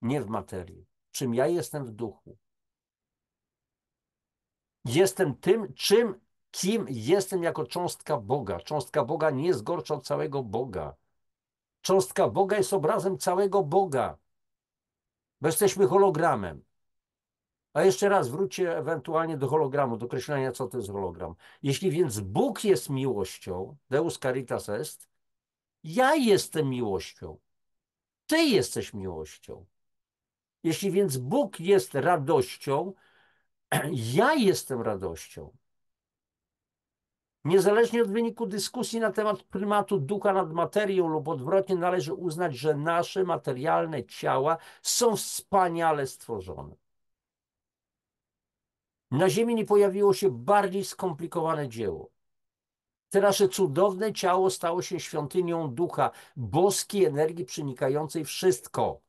nie w materii. Czym ja jestem w duchu. Jestem tym, kim jestem jako cząstka Boga. Cząstka Boga nie jest gorsza od całego Boga. Cząstka Boga jest obrazem całego Boga, bo jesteśmy hologramem. A jeszcze raz wróćcie ewentualnie do hologramu, do określenia, co to jest hologram. Jeśli więc Bóg jest miłością, Deus caritas est, ja jestem miłością. Ty jesteś miłością. Jeśli więc Bóg jest radością, ja jestem radością. Niezależnie od wyniku dyskusji na temat prymatu ducha nad materią lub odwrotnie, należy uznać, że nasze materialne ciała są wspaniale stworzone. Na Ziemi nie pojawiło się bardziej skomplikowane dzieło. To nasze cudowne ciało stało się świątynią ducha, boskiej energii przenikającej wszystko.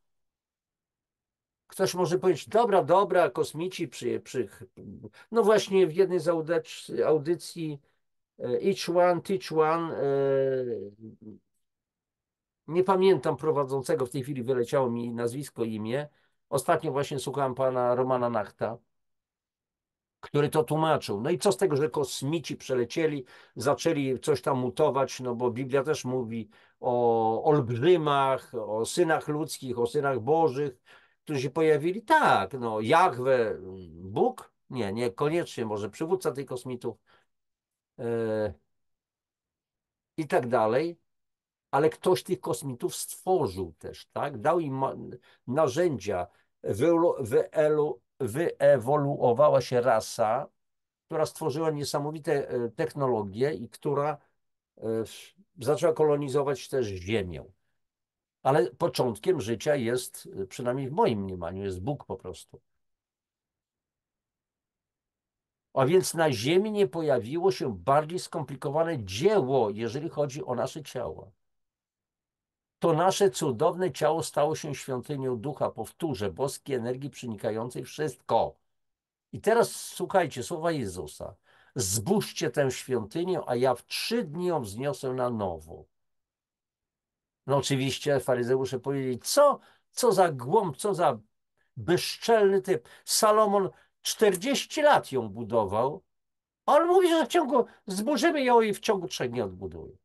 Ktoś może powiedzieć, dobra, kosmici No właśnie w jednej z audycji Each One, Teach One, nie pamiętam prowadzącego, w tej chwili wyleciało mi nazwisko, imię. Ostatnio właśnie słuchałem pana Romana Nachta, który to tłumaczył. No i co z tego, że kosmici przelecieli, zaczęli coś tam mutować, no bo Biblia też mówi o olbrzymach, o synach ludzkich, o synach bożych, którzy się pojawili. Tak, no Jahwe, Bóg? Nie, niekoniecznie, może przywódca tych kosmitów i tak dalej, ale ktoś tych kosmitów stworzył też, tak? Dał im narzędzia, wyewoluowała się rasa, która stworzyła niesamowite technologie i która zaczęła kolonizować też Ziemię. Ale początkiem życia jest, przynajmniej w moim mniemaniu, jest Bóg po prostu. A więc na Ziemi nie pojawiło się bardziej skomplikowane dzieło, jeżeli chodzi o nasze ciało. To nasze cudowne ciało stało się świątynią ducha, powtórzę, boskiej energii przenikającej wszystko. I teraz słuchajcie, słowa Jezusa. Zbóżcie tę świątynię, a ja w 3 dni ją wzniosę na nowo. No oczywiście faryzeusze powiedzieli, co za głąb, co za bezczelny typ. Salomon 40 lat ją budował, a on mówi, że zburzymy ją i w ciągu 3 dni odbuduje.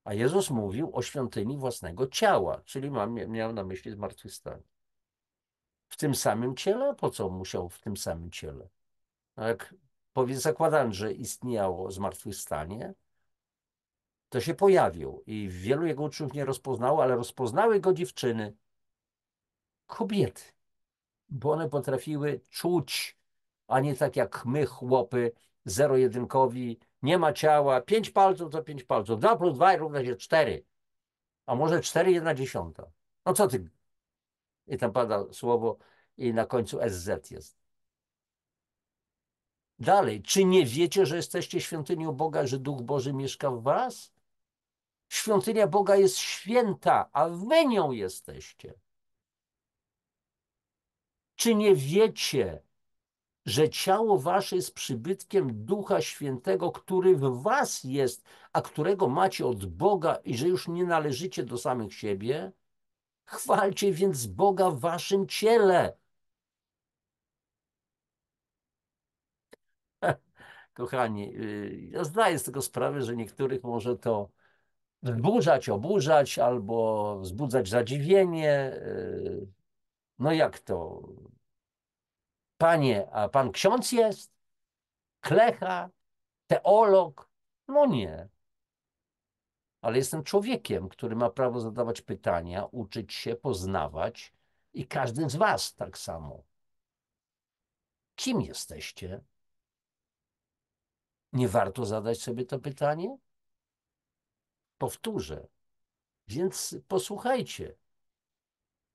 A Jezus mówił o świątyni własnego ciała, czyli miał na myśli zmartwychwstanie. W tym samym ciele? Po co musiał w tym samym ciele? No jak zakładając, że istniało zmartwychwstanie, to się pojawił i wielu jego uczniów nie rozpoznało, ale rozpoznały go dziewczyny, kobiety, bo one potrafiły czuć, a nie tak jak my, chłopy, zero-jedynkowi, nie ma ciała, 5 palców to 5 palców, 2 plus 2 równa się 4, a może 4,1. No co ty? I tam pada słowo i na końcu SZ jest. Dalej, czy nie wiecie, że jesteście świątynią Boga, że Duch Boży mieszka w was? Świątynia Boga jest święta, a wy nią jesteście. Czy nie wiecie, że ciało wasze jest przybytkiem Ducha Świętego, który w was jest, a którego macie od Boga i że już nie należycie do samych siebie? Chwalcie więc Boga w waszym ciele. Kochani, ja zdaję z tego sprawę, że niektórych może to wzburzać, oburzać albo wzbudzać zadziwienie. No jak to? Panie, a pan ksiądz jest? Klecha? Teolog? No nie. Ale jestem człowiekiem, który ma prawo zadawać pytania, uczyć się, poznawać i każdy z was tak samo. Kim jesteście? Nie warto zadać sobie to pytanie? Powtórzę. Więc posłuchajcie.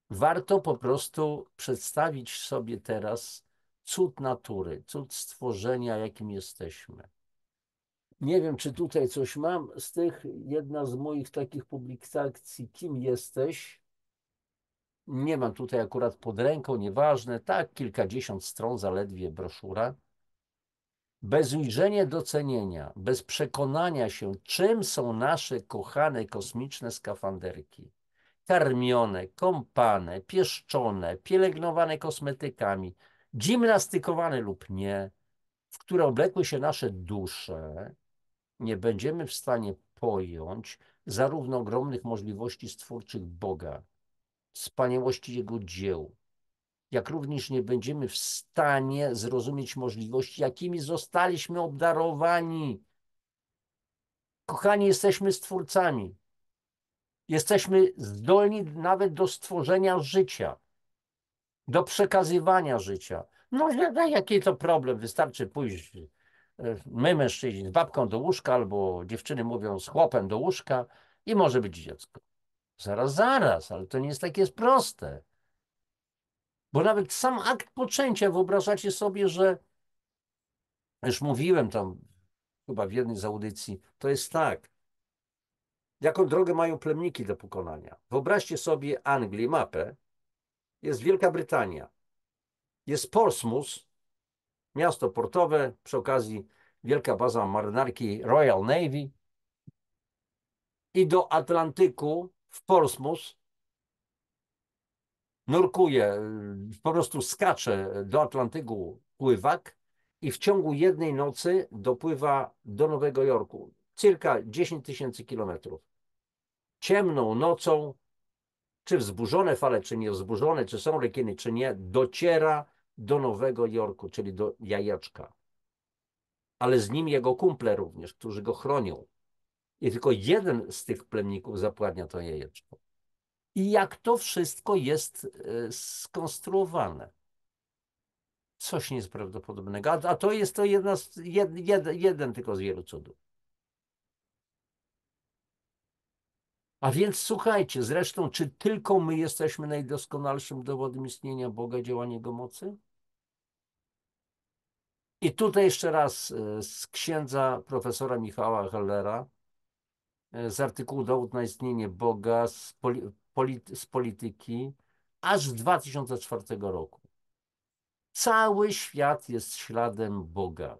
Warto po prostu przedstawić sobie teraz cud natury, cud stworzenia, jakim jesteśmy. Nie wiem, czy tutaj coś mam z tych, jedna z moich takich publikacji, kim jesteś. Nie mam tutaj akurat pod ręką, nieważne, tak, kilkadziesiąt stron, zaledwie broszura. Bez ujrzenia docenienia, bez przekonania się, czym są nasze kochane kosmiczne skafanderki. Karmione, kąpane, pieszczone, pielęgnowane kosmetykami, gimnastykowane lub nie, w które oblekły się nasze dusze, nie będziemy w stanie pojąć zarówno ogromnych możliwości stwórczych Boga, wspaniałości Jego dzieł, jak również nie będziemy w stanie zrozumieć możliwości, jakimi zostaliśmy obdarowani. Kochani, jesteśmy stwórcami. Jesteśmy zdolni nawet do stworzenia życia, do przekazywania życia. No jaki to problem? Wystarczy pójść my mężczyźni z babką do łóżka albo dziewczyny mówią z chłopem do łóżka i może być dziecko. Zaraz, zaraz, ale to nie jest takie proste. Bo nawet sam akt poczęcia, wyobrażacie sobie, że już mówiłem tam chyba w jednej z audycji, to jest tak, jaką drogę mają plemniki do pokonania. Wyobraźcie sobie Anglię, mapę, jest Wielka Brytania, jest Portsmouth, miasto portowe, przy okazji wielka baza marynarki Royal Navy i do Atlantyku w Portsmouth nurkuje, po prostu skacze do Atlantyku pływak i w ciągu jednej nocy dopływa do Nowego Jorku. Cirka 10 tysięcy kilometrów. Ciemną nocą, czy wzburzone fale, czy niewzburzone, czy są rekiny, czy nie, dociera do Nowego Jorku, czyli do Jajeczka. Ale z nim jego kumple również, którzy go chronią. I tylko jeden z tych plemników zapładnia to jajeczko. I jak to wszystko jest skonstruowane. Coś nieprawdopodobnego. A to jest to jeden tylko z wielu cudów. A więc słuchajcie, zresztą, czy tylko my jesteśmy najdoskonalszym dowodem istnienia Boga, działania Jego mocy? I tutaj jeszcze raz z księdza profesora Michała Hellera, z artykułu Dowód na istnienie Boga z polityki, aż z 2004 roku. Cały świat jest śladem Boga.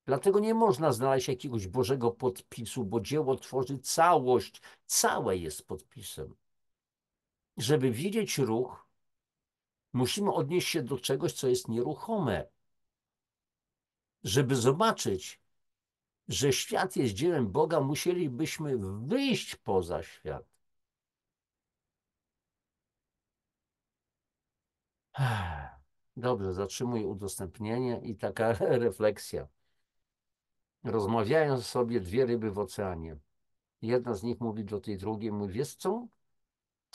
Dlatego nie można znaleźć jakiegoś Bożego podpisu, bo dzieło tworzy całość. Całe jest podpisem. Żeby widzieć ruch, musimy odnieść się do czegoś, co jest nieruchome. Żeby zobaczyć, że świat jest dziełem Boga, musielibyśmy wyjść poza świat. Dobrze, zatrzymuję udostępnienie i taka refleksja. Rozmawiają sobie dwie ryby w oceanie. Jedna z nich mówi do tej drugiej, mówi, wiesz co?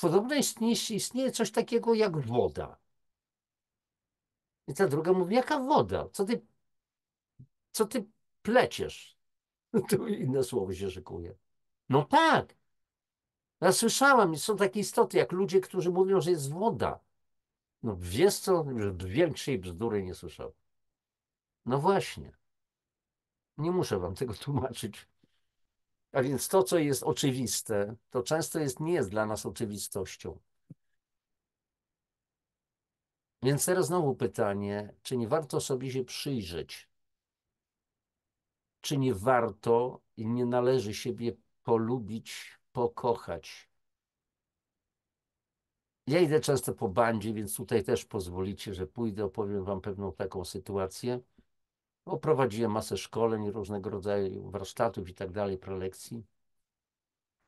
Podobno istnieje coś takiego jak woda. I ta druga mówi, jaka woda? Co ty pleciesz? Tu inne słowo się szykuje. No tak, ja słyszałam, są takie istoty jak ludzie, którzy mówią, że jest woda. No wiesz co, już większej bzdury nie słyszał. No właśnie, nie muszę wam tego tłumaczyć. A więc to, co jest oczywiste, to często nie jest dla nas oczywistością. Więc teraz znowu pytanie, czy nie warto sobie się przyjrzeć? Czy nie warto i nie należy siebie polubić, pokochać? Ja idę często po bandzie, więc tutaj też pozwolicie, że pójdę, opowiem wam pewną taką sytuację. Prowadziłem masę szkoleń, różnego rodzaju warsztatów i tak dalej, prelekcji.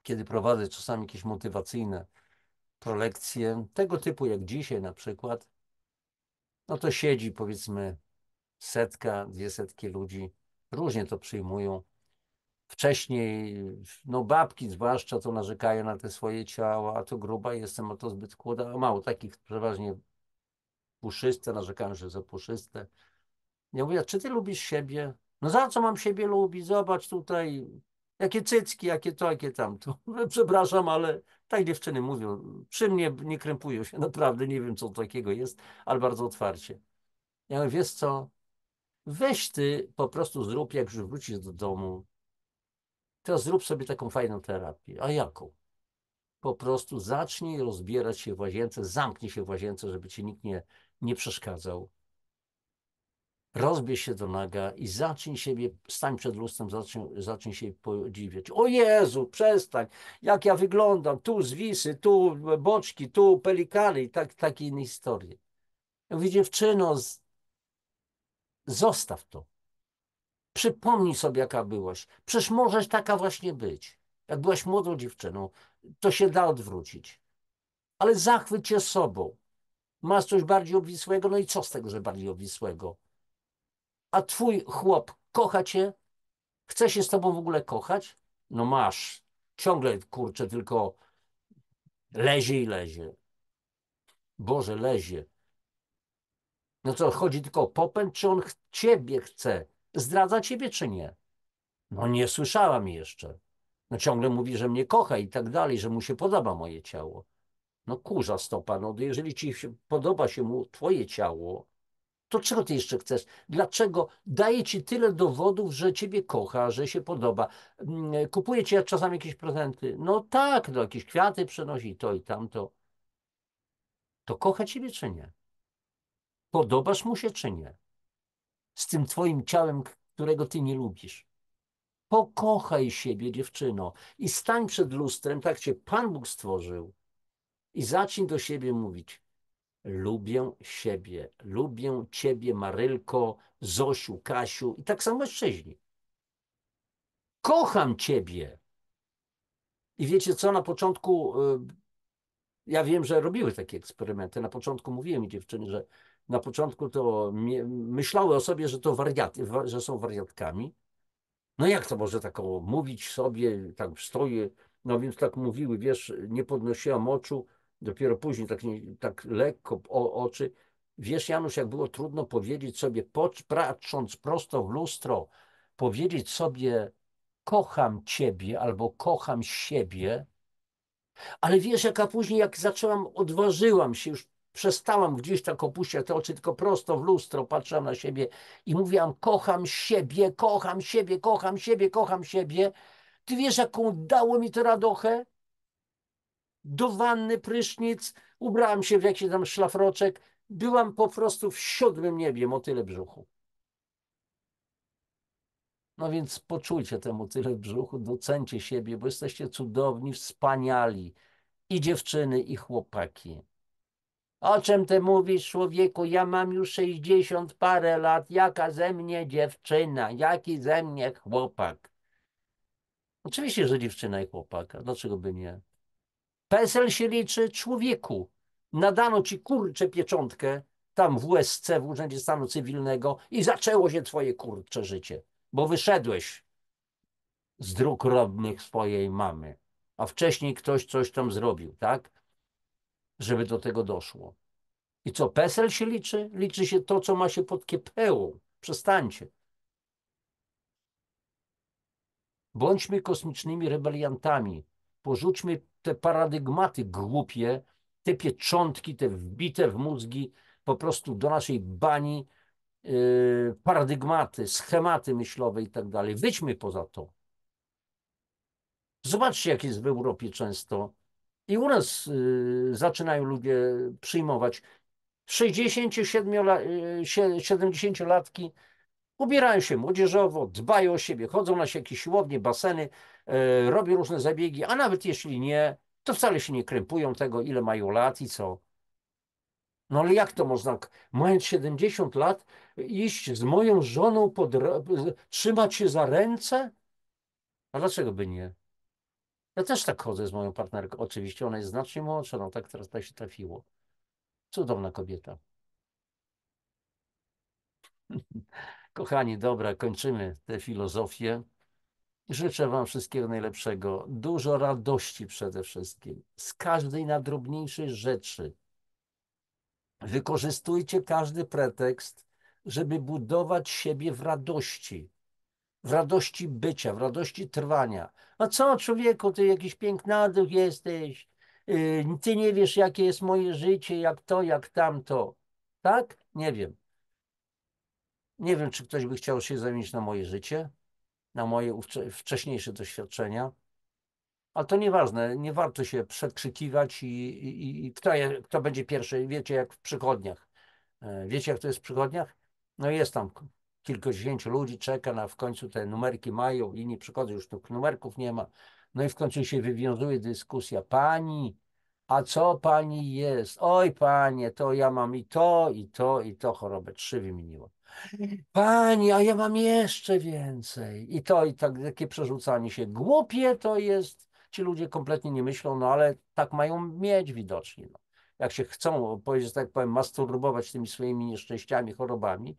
Kiedy prowadzę czasami jakieś motywacyjne prelekcje, tego typu jak dzisiaj na przykład, no to siedzi powiedzmy setka, 200 ludzi, różnie to przyjmują. Wcześniej, no babki zwłaszcza, to narzekają na te swoje ciała, a to gruba jestem, a to zbyt chuda, a mało takich przeważnie puszyste, narzekają, że za puszyste. Ja mówię, czy ty lubisz siebie? No za co mam siebie lubić? Zobacz tutaj, jakie cycki, jakie to, jakie tamto. Przepraszam, ale tak dziewczyny mówią. Przy mnie nie krępują się, naprawdę nie wiem, co takiego jest, ale bardzo otwarcie. Ja mówię, wiesz co, weź ty po prostu zrób, jak już wrócisz do domu, to zrób sobie taką fajną terapię. A jaką? Po prostu zacznij rozbierać się w łazience, zamknij się w łazience, żeby ci nikt nie przeszkadzał. Rozbierz się do naga i zacznij siebie, stań przed lustrem, zacznij się podziwiać. O Jezu, przestań, jak ja wyglądam, tu zwisy, tu boczki, tu pelikany i takie inne historie. Ja mówię, dziewczyno, zostaw to. Przypomnij sobie, jaka byłaś. Przecież możesz taka właśnie być. Jak byłaś młodą dziewczyną, to się da odwrócić. Ale zachwyć się sobą. Masz coś bardziej obwisłego, no i co z tego, że bardziej obwisłego? A twój chłop kocha cię, chce się z tobą w ogóle kochać? No masz. Ciągle, kurczę, tylko lezie i lezie. Boże, lezie. No co, chodzi tylko o popęd, czy on ciebie chce? Zdradza ciebie, czy nie? No nie słyszałam jeszcze. No ciągle mówi, że mnie kocha i tak dalej, że mu się podoba moje ciało. No kurza stopa, no jeżeli ci podoba się mu twoje ciało, to czego ty jeszcze chcesz? Dlaczego daje ci tyle dowodów, że ciebie kocha, że się podoba? Kupuje ci czasami jakieś prezenty. No tak, no jakieś kwiaty przynosi, to i tamto. To kocha ciebie czy nie? Podobasz mu się czy nie? Z tym twoim ciałem, którego ty nie lubisz. Pokochaj siebie, dziewczyno, i stań przed lustrem, tak cię Pan Bóg stworzył, i zacznij do siebie mówić: lubię siebie, lubię ciebie, Marylko, Zosiu, Kasiu, i tak samo mężczyźni. Kocham ciebie. I wiecie co, na początku, ja wiem, że robiły takie eksperymenty. Na początku mówiłem mi dziewczyny, że na początku to myślały o sobie, że to wariaty, że są wariatkami. No jak to może taką mówić sobie, tak stoję, no więc tak mówiły, wiesz, nie podnosiłam oczu, dopiero później tak, tak lekko oczy. Wiesz, Janusz, jak było trudno powiedzieć sobie, patrząc prosto w lustro, powiedzieć sobie: kocham ciebie albo kocham siebie, ale wiesz, jaka później, jak zaczęłam, odważyłam się, już przestałam gdzieś tak opuścić te oczy, tylko prosto w lustro patrzyłam na siebie i mówiłam: kocham siebie, kocham siebie, kocham siebie, kocham siebie. Ty wiesz, jaką dało mi to radochę? Do wanny, prysznic, ubrałam się w jakiś tam szlafroczek, byłam po prostu w 7. niebie, motyle brzuchu. No więc poczujcie tę motyle w brzuchu, docencie siebie, bo jesteście cudowni, wspaniali. I dziewczyny, i chłopaki. O czym ty mówisz, człowieku? Ja mam już 60 parę lat. Jaka ze mnie dziewczyna? Jaki ze mnie chłopak? Oczywiście, że dziewczyna i chłopak. A dlaczego by nie? PESEL się liczy, człowieku. Nadano ci, kurczę, pieczątkę tam w USC, w Urzędzie Stanu Cywilnego, i zaczęło się twoje kurcze życie, bo wyszedłeś z dróg rodnych swojej mamy. A wcześniej ktoś coś tam zrobił, tak? Żeby do tego doszło. I co, PESEL się liczy? Liczy się to, co ma się pod kiepełą. Przestańcie. Bądźmy kosmicznymi rebeliantami. Porzućmy te paradygmaty głupie, te pieczątki, te wbite w mózgi po prostu do naszej bani paradygmaty, schematy myślowe i tak dalej. Wyjdźmy poza to. Zobaczcie, jak jest w Europie często. I u nas zaczynają ludzie przyjmować 70-latki ubierają się młodzieżowo, dbają o siebie, chodzą na jakieś siłownie, baseny, robią różne zabiegi, a nawet jeśli nie, to wcale się nie krępują tego, ile mają lat i co. No ale jak to można, mając 70 lat, iść z moją żoną, trzymać się za ręce? A dlaczego by nie? Ja też tak chodzę z moją partnerką. Oczywiście ona jest znacznie młodsza, no tak teraz tak się trafiło. Cudowna kobieta. Kochani, dobra, kończymy tę filozofię. Życzę Wam wszystkiego najlepszego, dużo radości przede wszystkim, z każdej najdrobniejszej rzeczy. Wykorzystujcie każdy pretekst, żeby budować siebie w radości bycia, w radości trwania. A co, człowieku, ty jakiś pięknaduch jesteś, ty nie wiesz, jakie jest moje życie, jak to, jak tamto. Tak? Nie wiem. Nie wiem, czy ktoś by chciał się zamienić na moje życie, na moje wcześniejsze doświadczenia. Ale to nieważne, nie warto się przekrzykiwać i kto będzie pierwszy, wiecie jak w przychodniach. Wiecie jak to jest w przychodniach? No jest tam kilkudziesięciu ludzi, czeka na w końcu te numerki mają, inni przychodzą, już tych numerków nie ma. No i w końcu się wywiązuje dyskusja. Pani, a co pani jest? Oj panie, to ja mam i to, i to, i to chorobę. 3 wymieniło. Pani, a ja mam jeszcze więcej. I to, i tak, takie przerzucanie się. Głupie to jest. Ci ludzie kompletnie nie myślą, no ale tak mają mieć widocznie. No. Jak się chcą, powiedzieć, tak powiem, masturbować tymi swoimi nieszczęściami, chorobami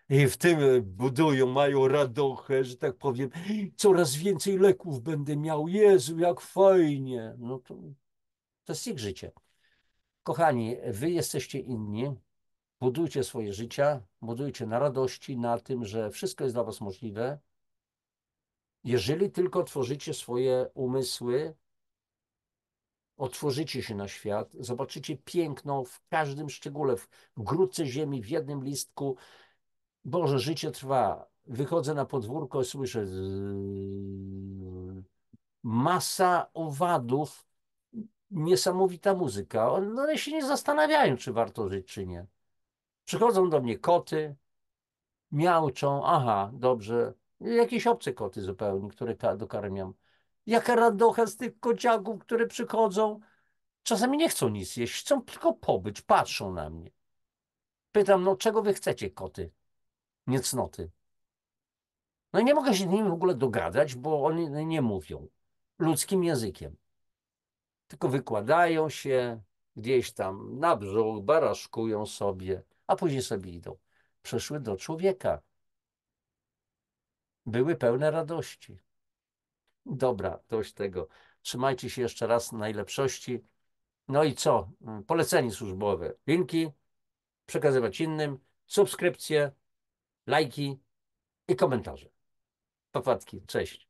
i w tym budują, mają radochę, że tak powiem, coraz więcej leków będę miał. Jezu, jak fajnie. No to jest ich życie. Kochani, wy jesteście inni. Budujcie swoje życia, budujcie na radości, na tym, że wszystko jest dla was możliwe. Jeżeli tylko otworzycie swoje umysły, otworzycie się na świat, zobaczycie piękno w każdym szczególe, w grudce ziemi, w jednym listku. Boże, życie trwa. Wychodzę na podwórko, słyszę masa owadów, niesamowita muzyka. One się nie zastanawiają, czy warto żyć, czy nie. Przychodzą do mnie koty, miauczą, aha, dobrze. Jakieś obce koty zupełnie, które dokarmiam. Jaka radocha z tych kociaków, które przychodzą. Czasami nie chcą nic jeść, chcą tylko pobyć, patrzą na mnie. Pytam, no czego wy chcecie, koty? Niecnoty. No i nie mogę się z nimi w ogóle dogadać, bo oni nie mówią ludzkim językiem. Tylko wykładają się gdzieś tam na brzuch, baraszkują sobie, a później sobie idą. Przeszły do człowieka. Były pełne radości. Dobra, dość tego. Trzymajcie się jeszcze raz najlepszości. No i co? Polecenie służbowe. Linki przekazywać innym, subskrypcje, lajki i komentarze. Papatki, cześć.